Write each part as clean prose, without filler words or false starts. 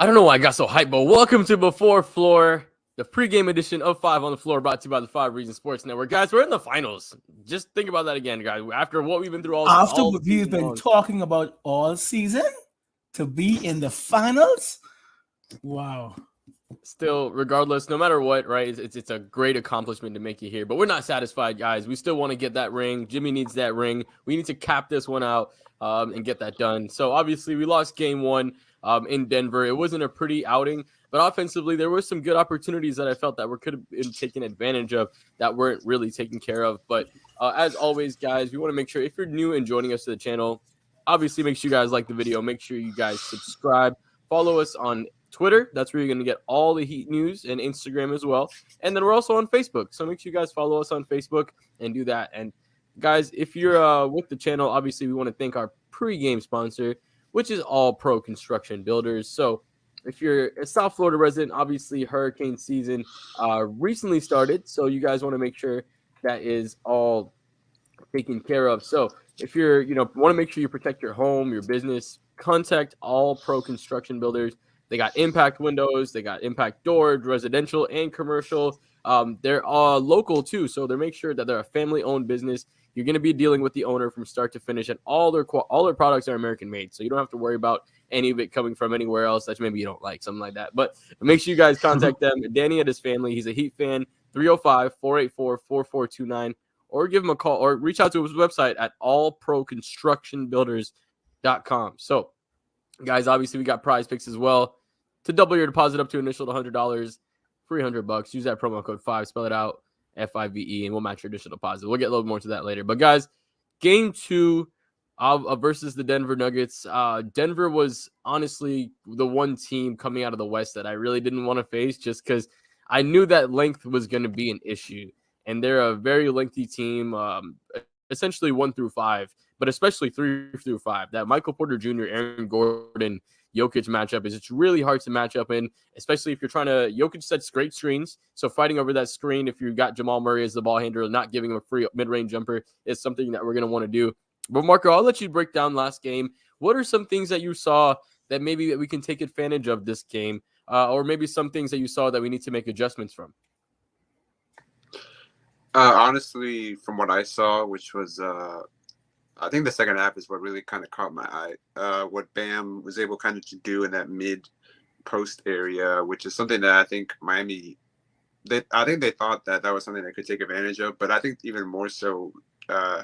I don't know why I got so hyped, but welcome to Before Floor, the pregame edition of 5 on the Floor, brought to you by the 5 Reasons Sports Network. Guys, we're in the finals. Just think about that again, guys. After what we've been through After all what we've season been long. talking about all season, to be in the finals, wow. Still, regardless, no matter what, right, it's a great accomplishment to make it here. But we're not satisfied, guys. We still want to get that ring. Jimmy needs that ring. We need to cap this one out and get that done. So, obviously, we lost game one in Denver. It wasn't a pretty outing. But offensively, there were some good opportunities that I felt that could have been taken advantage of that weren't really taken care of. But as always, guys, we want to make sure if you're new and joining us to the channel, obviously make sure you guys like the video. Make sure you guys subscribe. Follow us on Twitter. That's where you're going to get all the Heat news, and Instagram as well. And then we're also on Facebook. So make sure you guys follow us on Facebook and do that. And guys, if you're with the channel, obviously we want to thank our pregame sponsor, which is All Pro Construction Builders. So if you're a South Florida resident, obviously hurricane season recently started. So you guys want to make sure that is all taken care of. So if you're, want to make sure you protect your home, your business, contact All Pro Construction Builders. They got impact windows, they got impact doors, residential and commercial. They're local too, so they make sure that they're a family-owned business. You're going to be dealing with the owner from start to finish, and all their products are American-made, so you don't have to worry about any of it coming from anywhere else that maybe you don't like, something like that. But make sure you guys contact them. Danny and his family, he's a Heat fan, 305-484-4429, or give him a call, or reach out to his website at allproconstructionbuilders.com. So, guys, obviously we got prize picks as well. To double your deposit up to initial $100, $300. Use that promo code 5. Spell it out, FIVE, and we'll match your initial deposit. We'll get a little more to that later. But guys, game 2 versus the Denver Nuggets. Denver was honestly the one team coming out of the West that I really didn't want to face, just because I knew that length was going to be an issue, and they're a very lengthy team, essentially 1 through 5, but especially 3 through 5. That Michael Porter Jr., Aaron Gordon, Jokic matchup it's really hard to match up in, especially if you're trying to. Jokic sets great screens, so fighting over that screen, if you've got Jamal Murray as the ball handler, not giving him a free mid-range jumper, is something that we're going to want to do. But Marco, I'll let you break down last game. What are some things that you saw that maybe that we can take advantage of this game, or maybe some things that you saw that we need to make adjustments from? Honestly, from what I saw, which was I think the second half is what really kind of caught my eye. What Bam was able kind of to do in that mid post area, which is something that I think Miami, I think they thought that was something they could take advantage of. But I think even more so,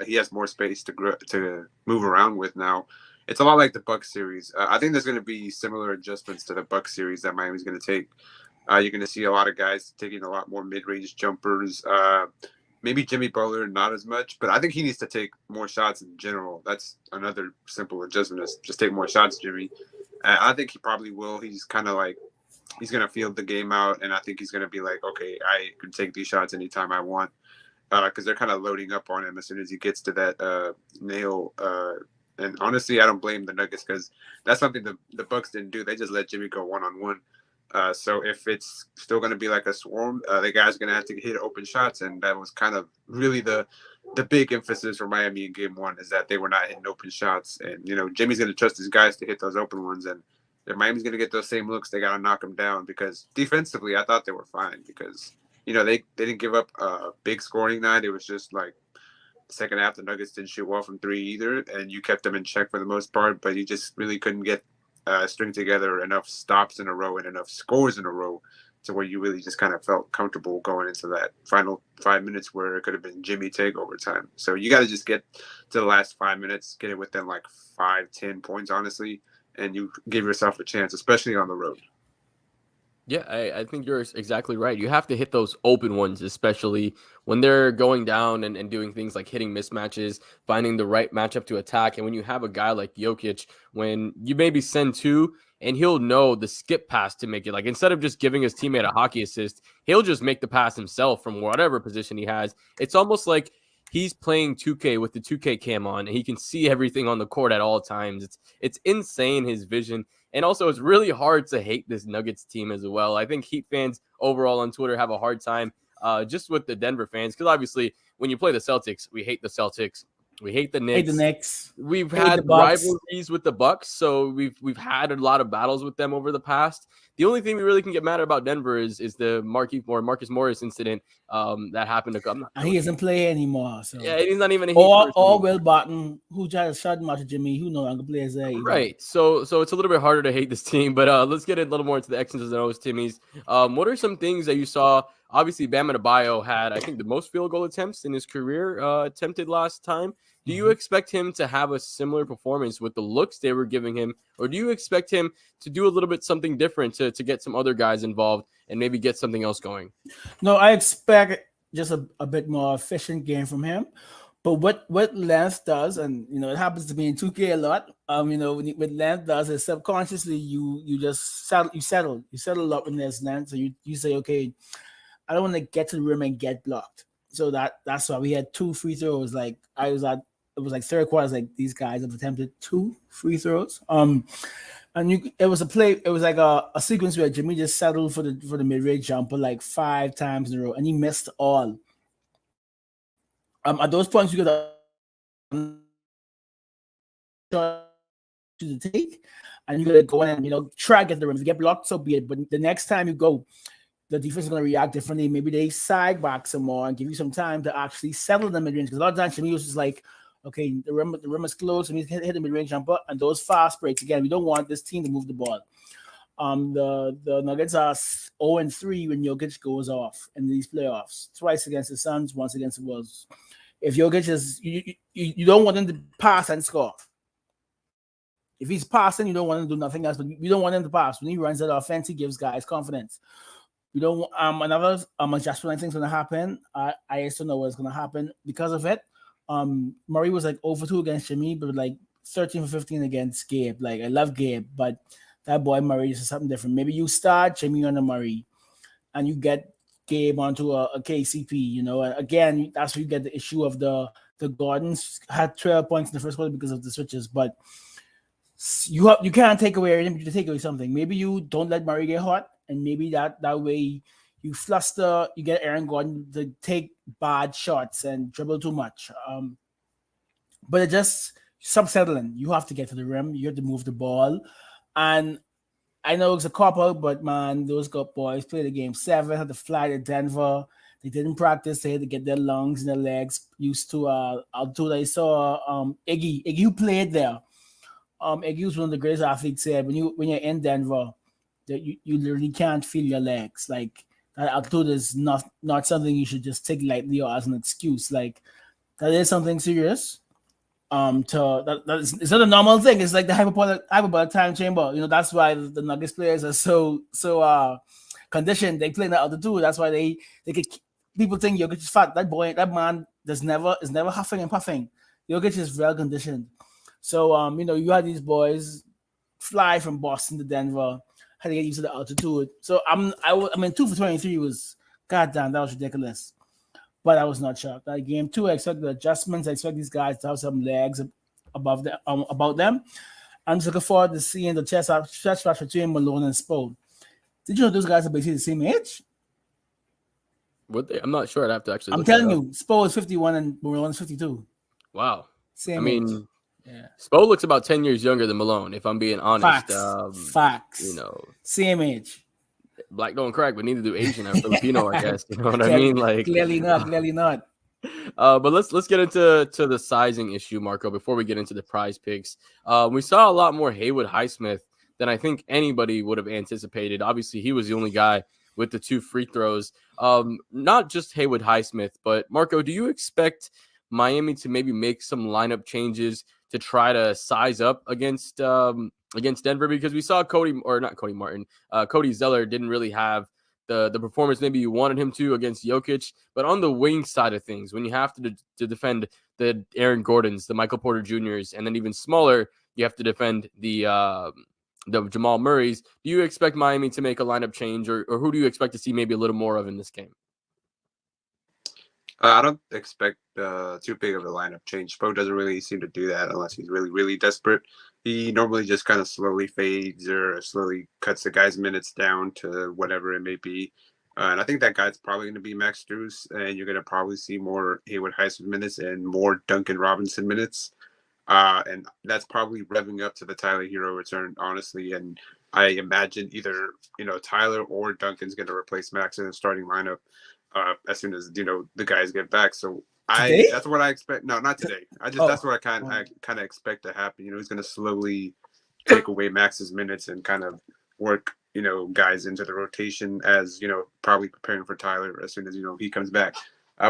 he has more space to move around with now. It's a lot like the Bucks series. I think there's going to be similar adjustments to the Bucks series that Miami's going to take. You're going to see a lot of guys taking a lot more mid-range jumpers. Maybe Jimmy Butler, not as much, but I think he needs to take more shots in general. That's another simple adjustment, is just take more shots, Jimmy. I think he probably will. He's kind of like, he's going to field the game out, and I think he's going to be like, okay, I can take these shots anytime I want, because they're kind of loading up on him as soon as he gets to that nail. And honestly, I don't blame the Nuggets, because that's something the Bucks didn't do. They just let Jimmy go one-on-one. So if it's still going to be like a swarm, the guys are going to have to hit open shots, and that was kind of really the big emphasis for Miami in Game 1, is that they were not hitting open shots. And Jimmy's going to trust his guys to hit those open ones, and if Miami's going to get those same looks, they got to knock them down. Because defensively, I thought they were fine, because they didn't give up a big scoring night. It was just like second half, the Nuggets didn't shoot well from 3 either, and you kept them in check for the most part, but you just really couldn't get string together enough stops in a row and enough scores in a row to where you really just kind of felt comfortable going into that final 5 minutes where it could have been Jimmy takeover time. So you got to just get to the last 5 minutes, get it within like 5-10 points, honestly, and you give yourself a chance, especially on the road. Yeah, I think you're exactly right. You have to hit those open ones, especially when they're going down and doing things like hitting mismatches, finding the right matchup to attack. And when you have a guy like Jokic, when you maybe send 2 and he'll know the skip pass to make it, like instead of just giving his teammate a hockey assist, he'll just make the pass himself from whatever position he has. It's almost like he's playing 2K with the 2K cam on, and he can see everything on the court at all times. It's insane, his vision. And also, it's really hard to hate this Nuggets team as well. I think Heat fans overall on Twitter have a hard time just with the Denver fans, because obviously when you play the Celtics, we hate the Celtics. We hate the Hate the Knicks. Knicks. We've Hate had the Bucks. rivalries with the Bucks, so we've had a lot of battles with them over the past. The only thing we really can get mad about Denver is the Marcus Morris incident that happened. I'm not And sure he what doesn't play anymore. So yeah, he's not even a Heat person. or Will Barton, who tried to shut him out to Jimmy, who no longer plays there. Either. Right. So it's a little bit harder to hate this team, but let's get a little more into the X's and O's, Timmy's. What are some things that you saw? Obviously, Bam Adebayo had, I think, the most field goal attempts in his career attempted last time. Do you expect him to have a similar performance with the looks they were giving him, or do you expect him to do a little bit something different to get some other guys involved and maybe get something else going? No, I expect just a bit more efficient game from him. But what Lance does, and it happens to me in 2K a lot. What Lance does is subconsciously you just settle up when there's Lance. So you say, okay, I don't want to get to the rim and get blocked. So that's why we had 2 free throws. Like it was like third quarter. Like these guys have attempted 2 free throws. It was a play. It was like a sequence where Jimmy just settled for the mid range jumper like 5 times in a row, and he missed all. At those points, you got to take, and you got to go in and try to get the rim. If you get blocked, so be it. But the next time you go, the defense is going to react differently. Maybe they side back some more and give you some time to actually settle the mid range. Because a lot of times Jimmy was just like, okay, the rim is closed, and he's hit the mid range jumper, and those fast breaks again. We don't want this team to move the ball. The Nuggets are 0-3 when Jokic goes off in these playoffs. Twice against the Suns, once against the Wolves. If Jokic is, you don't want him to pass and score. If he's passing, you don't want him to do nothing else. But you don't want him to pass. When he runs that offense, he gives guys confidence. You don't. Another adjustment I think is going to happen. I just don't know what's going to happen because of it. Murray was like over 2 against Jimmy, but like 13 for 15 against Gabe. Like I love Gabe, but that boy Murray is something different. Maybe you start Jimmy on the Murray, and you get Gabe onto a KCP. Again, that's where you get the issue of the Gordons had 12 points in the first quarter because of the switches, but you can't take away anything, but you take away something. Maybe you don't let Murray get hot, and maybe that way you fluster, you get Aaron Gordon to take bad shots and dribble too much. But it just settling. You have to get to the rim. You have to move the ball. And I know it's a cop-out, but man, those boys played the game 7, had to fly to Denver. They didn't practice. They had to get their lungs and their legs used to altitude. I saw Iggy who played there. Iggy was one of the greatest athletes there. When you're in Denver, that you literally can't feel your legs. Like that altitude is not something you should just take lightly or as an excuse. Like that is something serious. It's not a normal thing. It's like the hyperbolic time chamber. That's why the Nuggets players are so conditioned. They play in the altitude. That's why they could. People think Jokic is fat. That man is never huffing and puffing. Jokic is well conditioned. So you had these boys fly from Boston to Denver, had to get used to the altitude. So I mean 2 for 23 was goddamn, that was ridiculous. But I was not shocked. Like game 2, I expect the adjustments. I expect these guys to have some legs about them. I'm just looking forward to seeing the chess match between Malone and Spo. Did you know those guys are basically the same age? I'm not sure. I'd have to actually. I'm telling you, Spo is 51 and Malone is 52. Wow. Same age. Yeah. Spo looks about 10 years younger than Malone, if I'm being honest. Facts. Same age. Black don't crack, but neither do Asian or Filipino, I guess. You know what I mean? Like clearly not. But let's get into the sizing issue, Marco, before we get into the prize picks. We saw a lot more Haywood Highsmith than I think anybody would have anticipated. Obviously, he was the only guy with the 2 free throws. Not just Haywood Highsmith, but Marco, do you expect Miami to maybe make some lineup changes to try to size up against Denver? Because we saw Cody Zeller didn't really have the performance maybe you wanted him to against Jokic. But on the wing side of things, when you have to defend the Aaron Gordons, the Michael Porter Jr.'s, and then even smaller, you have to defend the Jamal Murray's. Do you expect Miami to make a lineup change, or who do you expect to see maybe a little more of in this game? I don't expect too big of a lineup change. Spo doesn't really seem to do that unless he's really, really desperate. He normally just kind of slowly fades or slowly cuts the guy's minutes down to whatever it may be. And I think that guy's probably going to be Max Strus, and you're going to probably see more Haywood Highsmith minutes and more Duncan Robinson minutes. And that's probably revving up to the Tyler Hero return, honestly. And I imagine either, Tyler or Duncan's going to replace Max in the starting lineup as soon as, the guys get back. So that's what I expect. No, not today. That's what I kind of expect to happen. He's going to slowly take away Max's minutes and kind of work, guys into the rotation as, probably preparing for Tyler as soon as, he comes back.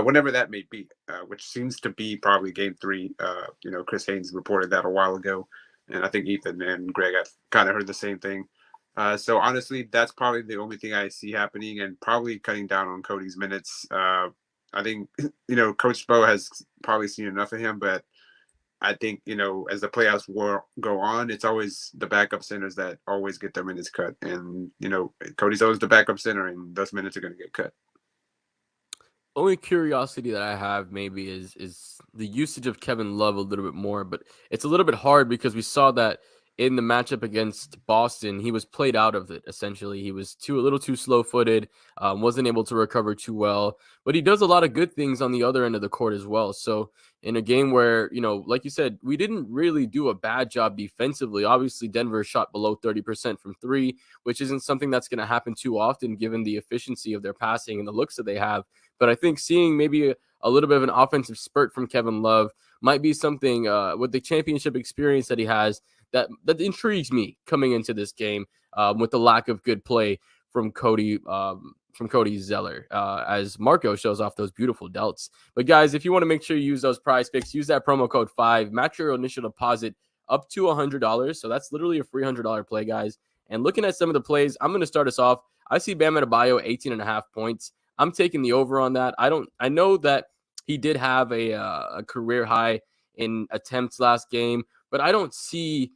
Whenever that may be, which seems to be probably game 3. Chris Haynes reported that a while ago, and I think Ethan and Greg have kind of heard the same thing. So honestly, that's probably the only thing I see happening, and probably cutting down on Cody's minutes. I think, Coach Spo has probably seen enough of him, but I think, as the playoffs go on, it's always the backup centers that always get their minutes cut. And, Cody's always the backup center, and those minutes are going to get cut. Only curiosity that I have maybe is the usage of Kevin Love a little bit more, but it's a little bit hard because we saw that in the matchup against Boston, he was played out of it. Essentially, he was a little too slow-footed, wasn't able to recover too well, but he does a lot of good things on the other end of the court as well. So in a game where, like you said, we didn't really do a bad job defensively. Obviously, Denver shot below 30% from 3, which isn't something that's going to happen too often given the efficiency of their passing and the looks that they have. But I think seeing maybe a little bit of an offensive spurt from Kevin Love might be something with the championship experience that he has that intrigues me coming into this game with the lack of good play from Cody Zeller as Marco shows off those beautiful delts. But guys, if you want to make sure you use those prize picks, use that promo code 5, match your initial deposit up to $100. So that's literally a free $100 play, guys. And looking at some of the plays, I'm going to start us off. I see Bam Adebayo 18.5 points. I'm taking the over on that. I know that he did have a career high in attempts last game, but I don't see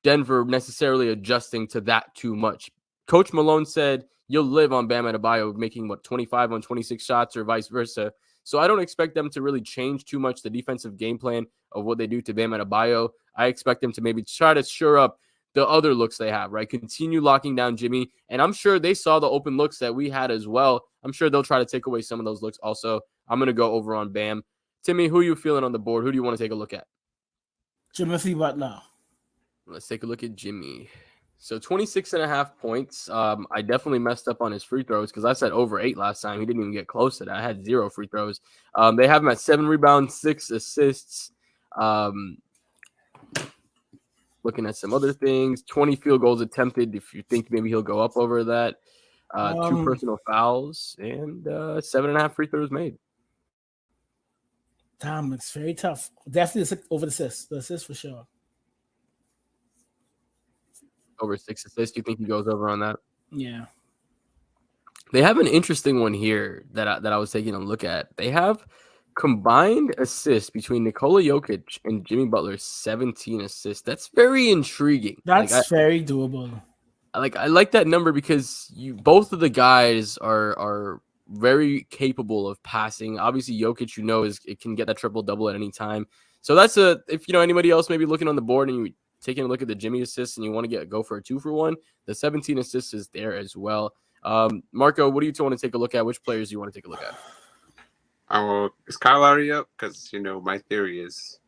Denver necessarily adjusting to that too much. Coach Malone said you'll live on Bam Adebayo making 25 on 26 shots or vice versa. So I don't expect them to really change too much the defensive game plan of what they do to Bam Adebayo. I expect them to maybe try to shore up the other looks they have, right? Continue locking down Jimmy. And I'm sure they saw the open looks that we had as well. I'm sure they'll try to take away some of those looks also. I'm going to go over on Bam. Timmy, who are you feeling on the board? Who do you want to take a look at? Jimothy Butler. Let's take a look at Jimmy. So 26.5 points. I definitely messed up on his free throws because I said over 8 last time. He didn't even get close to that. I had 0 free throws. They have him at 7 rebounds, 6 assists. Looking at some other things, 20 field goals attempted. If you think maybe he'll go up over that, 2 personal fouls and 7.5 free throws made. Damn, it's very tough. Definitely over the assist for sure. Over 6 assists. Do you think he goes over on that? Yeah. They have an interesting one here that I was taking a look at. They have combined assists between Nikola Jokic and Jimmy Butler, 17 assists. That's very intriguing. That's very doable. I like that number because both of the guys are very capable of passing. Obviously, Jokic, it can get that triple double at any time. So that's if anybody else maybe looking on the board and you taking a look at the Jimmy assists and you want to go for a 2-for-1, the 17 assists is there as well. Marco, what do you want to take a look at? Which players do you want to take a look at? Is Kyle Lowry up? Because my theory is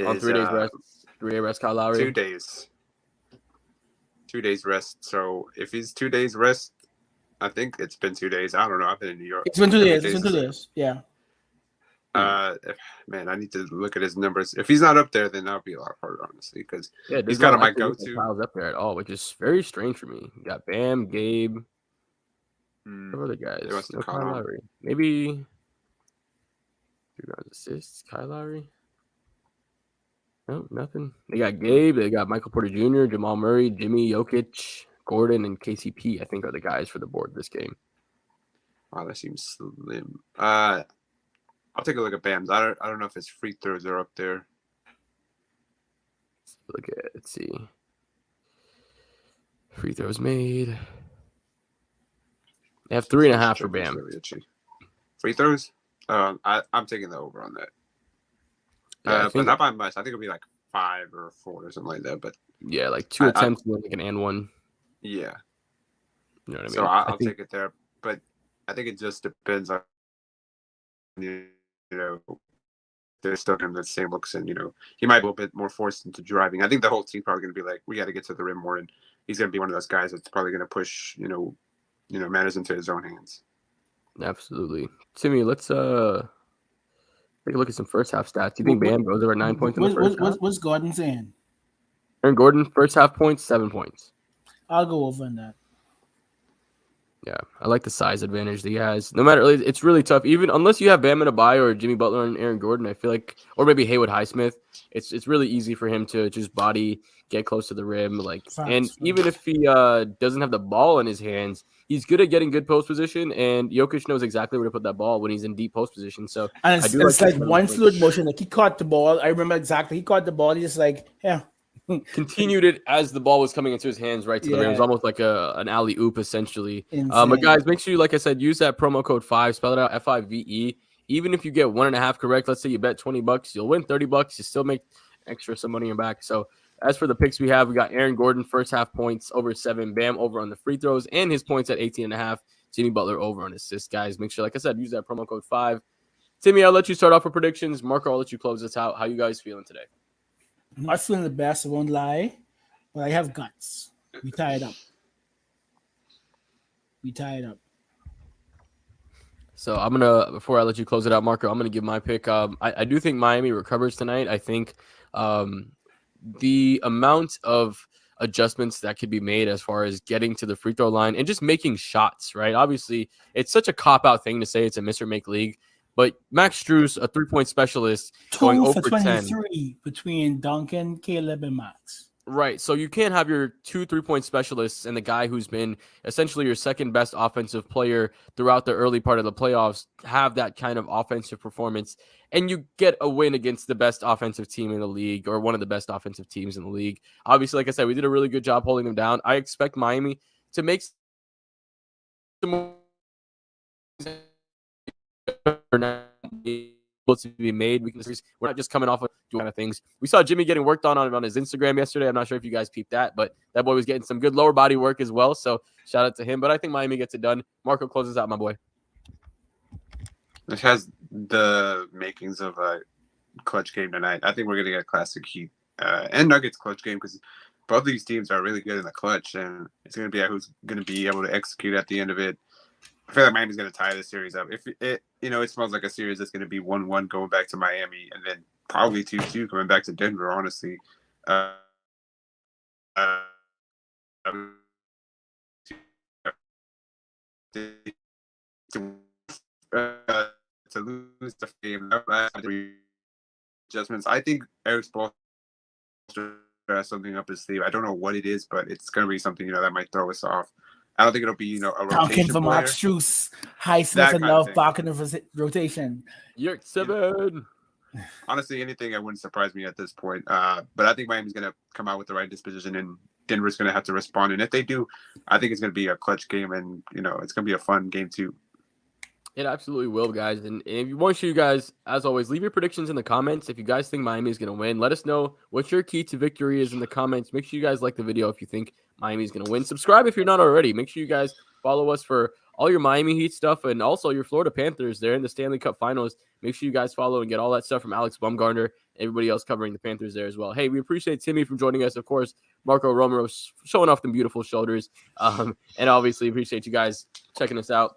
on 3 days rest. 3-day rest, Kyle Lowry. 2 days. 2 days rest. So if he's 2 days rest, I think it's been 2 days. I don't know. I've been in New York. It's been 2 days. It's been 2 days. Yeah. Man, I need to look at his numbers. If he's not up there, then that'll be a lot harder, honestly, because he's kind of my go-to. Kyle's up there at all, which is very strange for me. You got Bam, Gabe, some other guys. No Kyle Lowry. Maybe 3 assists, Kyle Lowry. No, nothing. They got Gabe. They got Michael Porter Jr., Jamal Murray, Jimmy, Jokic, Gordon, and KCP, I think, are the guys for the board this game. Wow, that seems slim. I'll take a look at Bam's. I don't know if his free throws are up there. Let's see. Free throws made. They have 3.5 for Bam. Free throws? I'm taking the over on that. But not by much. I think it'll be like 5 or 4 or something like that. But yeah, like 2 attempts, like an and 1. Yeah. You know what I mean? So I'll take it there. But I think it just depends on you know they're still in the same looks, and he might be a little bit more forced into driving. I think the whole team's probably going to be like, we got to get to the rim more, and he's going to be one of those guys that's probably going to push matters into his own hands. Absolutely, Timmy. Let's take a look at some first half stats. Do you think Bam goes over 9 points in the first half? What's Gordon saying? Aaron Gordon, first half points, 7 points. I'll go over on that. Yeah, I like the size advantage that he has. No matter, it's really tough. Even unless you have Bam Adebayo or Jimmy Butler and Aaron Gordon, I feel like, or maybe Haywood Highsmith, it's really easy for him to just body, get close to the rim. Even if he doesn't have the ball in his hands, he's good at getting good post position, and Jokic knows exactly where to put that ball when he's in deep post position. So and it's like one fluid motion. Like he caught the ball. I remember exactly. He caught the ball. He's just like, yeah. Continued it as the ball was coming into his hands right to the rim. It was almost like an alley-oop, essentially. But guys, make sure you, like I said, use that promo code 5, spell it out FIVE. Even if you get 1.5 correct, let's say you bet $20, you'll win $30. You still make extra some money in your back. So as for the picks we have, we got Aaron Gordon, first half points, over 7. Bam over on the free throws, and his points at 18.5. Jimmy Butler over on assists, guys. Make sure, like I said, use that promo code 5. Timmy, I'll let you start off for predictions. Marco, I'll let you close this out. How you guys feeling today? I'm not feeling the best, I won't lie, but I have guts. We tie it up. So before I let you close it out, Marco, I'm gonna give my pick. I do think Miami recovers tonight. I think the amount of adjustments that could be made as far as getting to the free throw line and just making shots, right? Obviously, it's such a cop-out thing to say it's a miss or make league. But Max Strus, a 3-point specialist, going 2 over for 10 between Duncan, Caleb, and Max. Right. So you can't have your 2 3-point specialists and the guy who's been essentially your second best offensive player throughout the early part of the playoffs have that kind of offensive performance, and you get a win against the best offensive team in the league, or one of the best offensive teams in the league. Obviously, like I said, we did a really good job holding them down. I expect Miami to make some to be made. We're not just coming off of doing kind of things. We saw Jimmy getting worked on his Instagram yesterday. I'm not sure if you guys peeped that, but that boy was getting some good lower body work as well. So shout out to him. But I think Miami gets it done. Marco closes out, my boy. It has the makings of a clutch game tonight. I think we're going to get a classic Heat and Nuggets clutch game, because both of these teams are really good in the clutch, and it's going to be who's going to be able to execute at the end of it. I feel like Miami's going to tie this series up. If it smells like a series that's going to be 1-1 going back to Miami, and then probably 2-2 coming back to Denver, honestly. To lose the game, adjustments. I think Eric Spoelstra has something up his sleeve. I don't know what it is, but it's going to be something that might throw us off. I don't think it'll be a rotation for player. Max Strus, Highsmith, and Love back in the rotation. You're 7. Honestly, anything wouldn't surprise me at this point. But I think Miami's going to come out with the right disposition, and Denver's going to have to respond. And if they do, I think it's going to be a clutch game, and it's going to be a fun game too. It absolutely will, guys. And if you want you guys, as always, leave your predictions in the comments. If you guys think Miami is going to win, let us know what your key to victory is in the comments. Make sure you guys like the video if you think Miami is going to win. Subscribe if you're not already. Make sure you guys follow us for all your Miami Heat stuff, and also your Florida Panthers. They're in the Stanley Cup Finals. Make sure you guys follow and get all that stuff from Alex Bumgarner, everybody else covering the Panthers there as well. Hey, we appreciate Timmy from joining us. Of course, Marco Romero showing off them beautiful shoulders. And obviously appreciate you guys checking us out.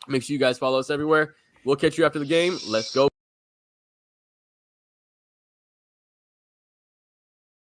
Make sure you guys follow us everywhere. We'll catch you after the game. Let's go.